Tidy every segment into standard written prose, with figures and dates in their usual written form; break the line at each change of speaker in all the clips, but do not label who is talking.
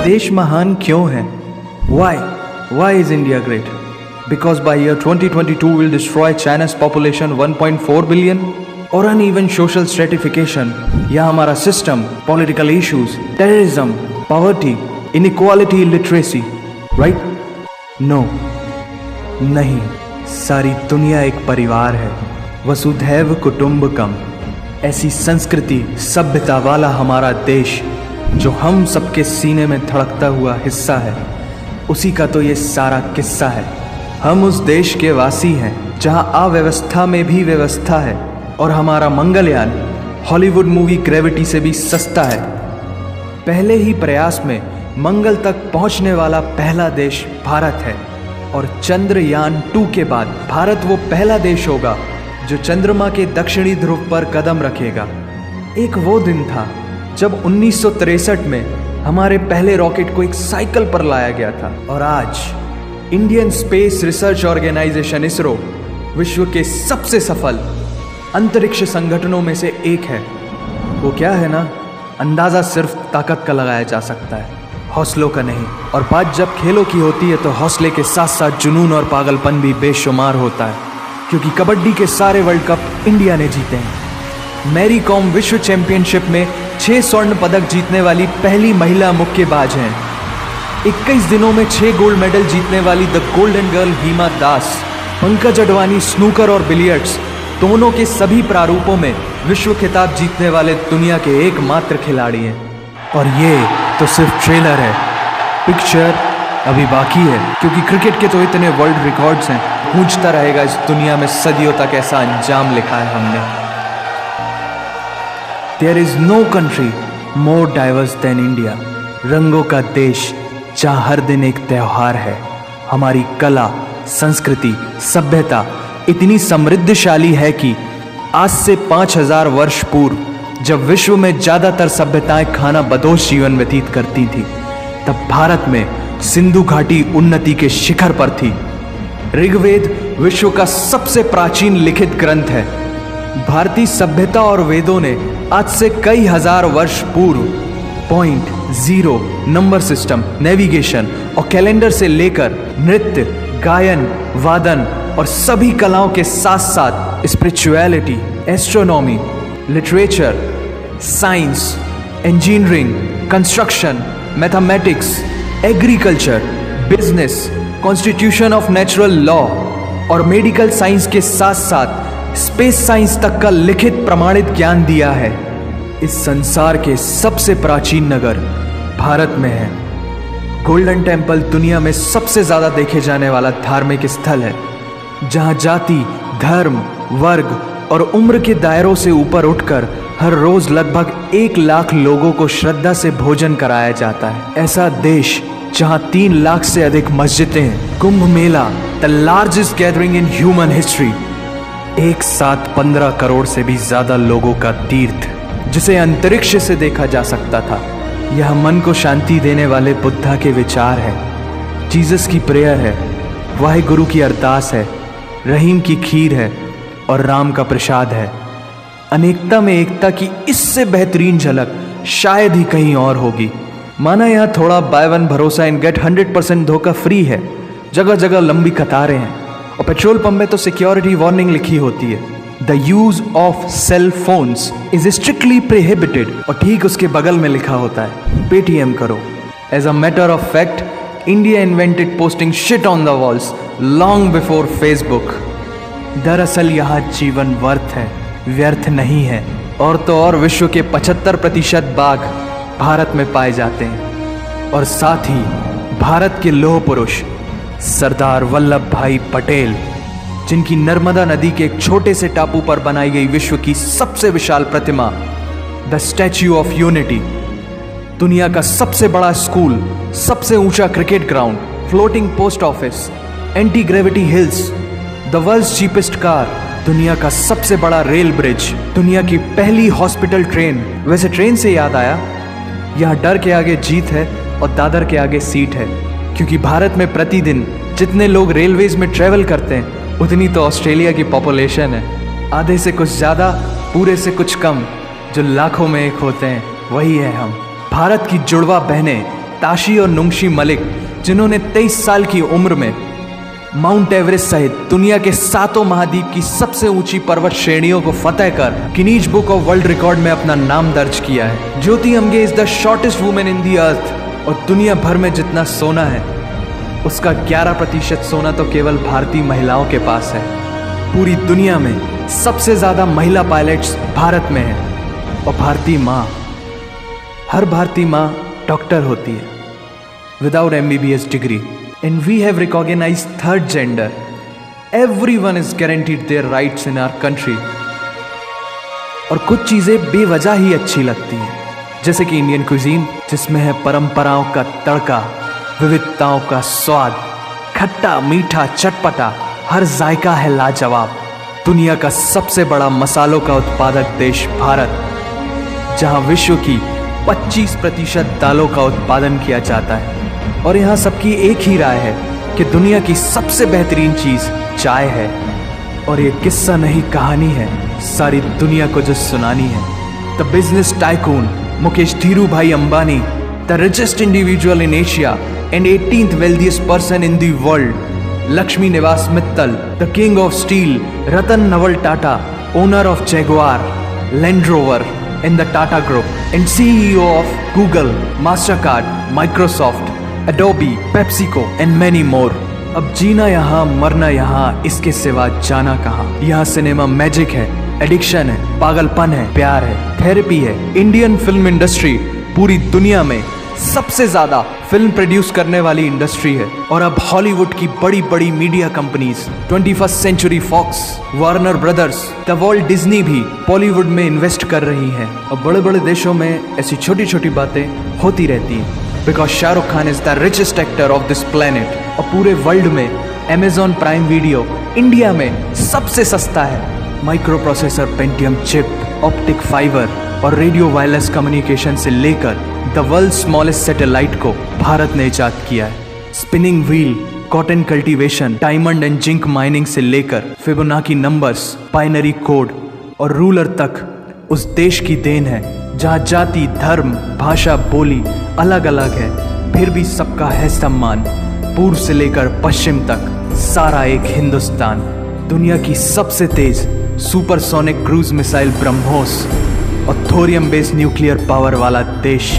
देश महान क्यों है? Why is India great? Because by year 2022 we'll destroy China's population 1.4 billion? Or uneven social stratification, या हमारा system, political issues, terrorism, poverty, inequality, illiteracy, right? No, नहीं, सारी दुनिया एक परिवार है, वसुधैव कुटुंबकम। ऐसी संस्कृति सभ्यता वाला हमारा देश जो हम सबके सीने में धड़कता हुआ हिस्सा है, उसी का तो ये सारा किस्सा है। हम उस देश के वासी हैं जहां अव्यवस्था में भी व्यवस्था है, और हमारा मंगलयान हॉलीवुड मूवी ग्रेविटी से भी सस्ता है। पहले ही प्रयास में मंगल तक पहुंचने वाला पहला देश भारत है, और चंद्रयान 2 के बाद भारत वो पहला देश होगा जो चंद्रमा के दक्षिणी ध्रुव पर कदम रखेगा। एक वो दिन था जब 1963 में हमारे पहले रॉकेट को एक साइकिल पर लाया गया था, और आज Indian space research organisation ISRO विश्व के सबसे सफल अंतरिक्ष संगठनों में से एक है। वो क्या है ना, अंदाज़ा सिर्फ ताकत का लगाया जा सकता है, हौसलों का नहीं। और बात जब खेलों की होती है तो हौसले के साथ साथ जुनून और पागलपन भी बेशुमार होता है, क्योंकि कबड्डी के सारे वर्ल्ड कप इंडिया ने जीते हैं। मैरी कॉम विश्व चैंपियनशिप में 6 स्वर्ण पदक जीतने वाली पहली महिला मुक्केबाज हैं। 21 दिनों में 6 गोल्ड मेडल जीतने वाली the golden girl Hima Das. Pankaj Advani snooker और बिलियर्ड्स दोनों के सभी प्रारूपों में विश्व खिताब जीतने वाले दुनिया के एकमात्र खिलाड़ी हैं। और ये तो सिर्फ ट्रेलर है, पिक्चर अभी बाकी है, क्योंकि क्रिकेट के तो इतने वर्ल्ड रिकॉर्ड्स हैं, गूंजता रहेगा इस दुनिया में सदियों तक ऐसा अंजाम लिखा है हमने। There is no country more diverse than India. रंगों का देश जहाँ हर दिन एक त्योहार है। हमारी कला, संस्कृति, सभ्यता इतनी समृद्धशाली है कि आज से 5000 वर्ष पूर्व जब विश्व में ज़्यादातर सभ्यताएं खाना बदोश जीवन व्यतीत करती थी, तब भारत में सिंधु घाटी उन्नति के शिखर पर थी। ऋग्वेद विश्व का सबसे प्राचीन लिखित ग्रंथ है। भारतीय सभ्यता और वेदों ने आज से कई हजार वर्ष पूर्व point, zero, number system, navigation और कैलेंडर से लेकर नृत्य, गायन, वादन और सभी कलाओं के साथ साथ spirituality, astronomy, literature, science, engineering, construction, mathematics, agriculture, business, constitution of natural law और मेडिकल साइंस के साथ साथ स्पेस साइंस तक का लिखित प्रमाणित ज्ञान दिया है। इस संसार के सबसे प्राचीन नगर भारत में है। गोल्डन टेम्पल दुनिया में सबसे ज्यादा देखे जाने वाला धार्मिक स्थल है, जहां जाति, धर्म, वर्ग और उम्र के दायरों से ऊपर उठकर हर रोज लगभग 1 लाख लोगों को श्रद्धा से भोजन कराया जाता है। ऐसा देश जहां 3 लाख से अधिक मस्जिदें, Kumbh Mela, the largest gathering in human history, एक साथ 15 करोड़ से भी ज्यादा लोगों का तीर्थ, जिसे अंतरिक्ष से देखा जा सकता था। यह मन को शांति देने वाले बुद्धा के विचार है, जीसस की प्रेयर है, वाहिगुरु की अरदास है, रहीम की खीर है और राम का प्रसाद है। अनेकता में एकता की इससे बेहतरीन झलक शायद ही कहीं और होगी। माना यहाँ थोड़ा बाय वन भरोसा इन गेट 100% धोखा फ्री है, जगह जगह लंबी कतारें हैं और पेट्रोल पंप में तो सिक्योरिटी वार्निंग लिखी होती है, the use of cell phones is strictly prohibited, और ठीक उसके बगल में लिखा होता है पेटीएम करो। As a matter of fact, India invented posting shit on the walls long before Facebook. दरअसल यहाँ जीवन वर्थ है, व्यर्थ नहीं है। और तो और विश्व के 75% बाघ भारत में पाए जाते हैं, और साथ ही भारत के लौह पुरुष सरदार वल्लभ भाई पटेल, जिनकी नर्मदा नदी के एक छोटे से टापू पर बनाई गई विश्व की सबसे विशाल प्रतिमा द स्टैच्यू ऑफ यूनिटी, दुनिया का सबसे बड़ा स्कूल, सबसे ऊंचा cricket ground, floating post office, anti gravity hills, the world's cheapest car, दुनिया का सबसे बड़ा रेल ब्रिज, दुनिया की पहली हॉस्पिटल ट्रेन। वैसे ट्रेन से याद आया, यहाँ डर के आगे जीत है और दादर के आगे सीट है, क्योंकि भारत में प्रतिदिन जितने लोग रेलवेज में ट्रेवल करते हैं उतनी तो ऑस्ट्रेलिया की पॉपुलेशन है। आधे से कुछ ज़्यादा, पूरे से कुछ कम, जो लाखों में एक होते हैं वही है हम। भारत की जुड़वा बहनें ताशी और नुंगशी मलिक, जिन्होंने 23 साल की उम्र में माउंट एवरेस्ट सहित दुनिया के 7 महाद्वीप की सबसे ऊंची पर्वत श्रेणियों को फतेह कर Guinness book of world record में अपना नाम दर्ज किया है। Jyoti Amge is the shortest women in the earth. और दुनिया भर में जितना सोना है उसका 11% सोना तो केवल भारतीय महिलाओं के पास है। पूरी दुनिया में सबसे ज्यादा महिला पायलट्स भारत में हैं। और भारतीय माँ, हर भारतीय माँ डॉक्टर होती है without MBBS degree. And we have recognized third gender. Everyone is guaranteed their rights in our country. और कुछ चीज़ें बेवजह ही अच्छी लगती हैं, जैसे कि इंडियन क्विजीन, जिसमें है परंपराओं का तड़का, विविधताओं का स्वाद, खट्टा मीठा चटपटा, हर जायका है लाजवाब। दुनिया का सबसे बड़ा मसालों का उत्पादक देश भारत, जहां विश्व की 25% दालों का उत्पादन किया जाता है। और यहाँ सबकी एक ही राय है कि दुनिया की सबसे बेहतरीन चीज चाय है। और ये किस्सा नहीं कहानी है सारी दुनिया को जो सुनानी है। The business tycoon Mukesh Dhirubhai Ambani, the richest individual in Asia and 18th wealthiest person in the world, Lakshmi Niwas Mittal, the king of steel Ratan Naval Tata, owner of Jaguar, Land Rover in the Tata Group and CEO of Google, Mastercard, Microsoft, Adobe, PepsiCo and many more। अब जीना यहाँ मरना यहाँ, इसके सिवा जाना कहाँ। यहाँ cinema magic है, एडिक्शन है, पागलपन है, प्यार है, थेरेपी है। इंडियन फिल्म इंडस्ट्री पूरी दुनिया में सबसे ज्यादा फिल्म प्रोड्यूस करने वाली इंडस्ट्री है। और अब हॉलीवुड की बड़ी बड़ी media companies, 21st century Fox, Warner Brothers, the Walt Disney भी बॉलीवुड में इन्वेस्ट कर रही हैं। और बड़े बड़े देशों में ऐसी छोटी छोटी बातें होती रहती हैं, because Shahrukh Khan is the richest actor of this planet. और पूरे वर्ल्ड में Amazon प्राइम वीडियो इंडिया में सबसे सस्ता है। Micro processor Pentium chip, optic fibre और रेडियो वायरलेस कम्युनिकेशन से लेकर द वर्ल्ड स्मॉलेस्ट सैटेलाइट को भारत ने इजाद किया है। Spinning wheel, cotton cultivation, diamond and zinc mining से लेकर फिबोनाची नंबर्स, बाइनरी कोड और रूलर तक उस देश की देन है जहां जाति, धर्म, भाषा, बोली अलग अलग है, फिर भी सबका है सम्मान। पूर्व से लेकर पश्चिम तक सारा एक हिंदुस्तान। दुनिया की सबसे तेज सुपरसोनिक क्रूज मिसाइल ब्रह्मोस और थोरियम बेस्ड न्यूक्लियर पावर वाला देश,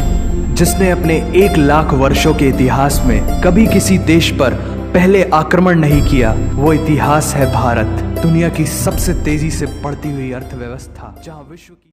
जिसने अपने 1 लाख वर्षों के इतिहास में कभी किसी देश पर पहले आक्रमण नहीं किया, वो इतिहास है भारत। दुनिया की सबसे तेजी से बढ़ती हुई अर्थव्यवस्था, जहां विश्व की